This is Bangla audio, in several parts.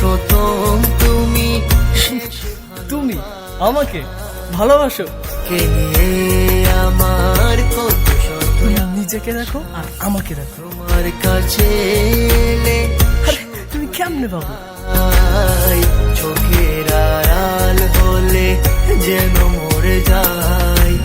প্রথম তুমি তুমি আমাকে ভালোবাসো? কে নিয়ে আমার কত শত নিজেকে দেখো আর আমাকে দেখো। তোমার কাছে এলে আরে তুমি কেমনে বাবু? চোখের আড়াল হলে যেন মরে যায়।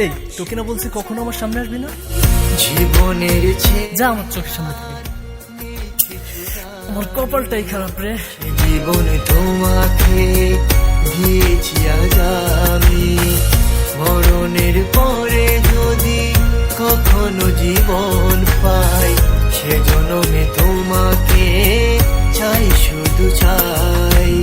এই তোকে না বলছি কখনো আমার সামনে আসবি না। জীবনের যা আমার চোখের সামনে থেকে। আমার কপালটাই খারাপ রে। জীবনে তোমাকে দিয়েছি আজ আমি, মরণের পরে যদি কখনো জীবন পাই, সে জন্মে তোমাকে চাই, শুধু চাই।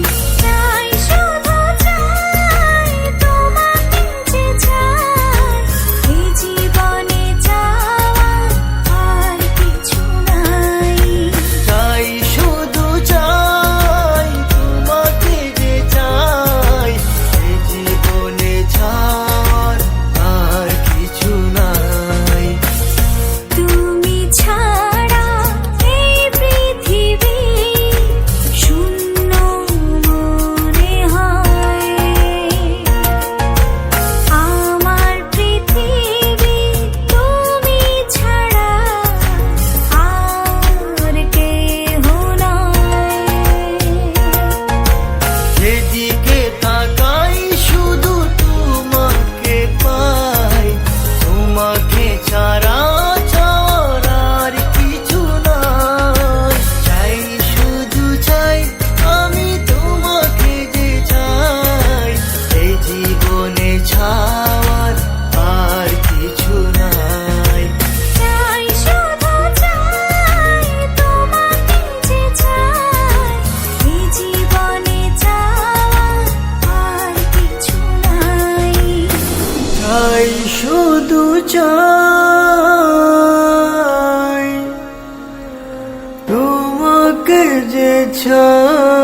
শুধু চাই তোমাকে যে চাই।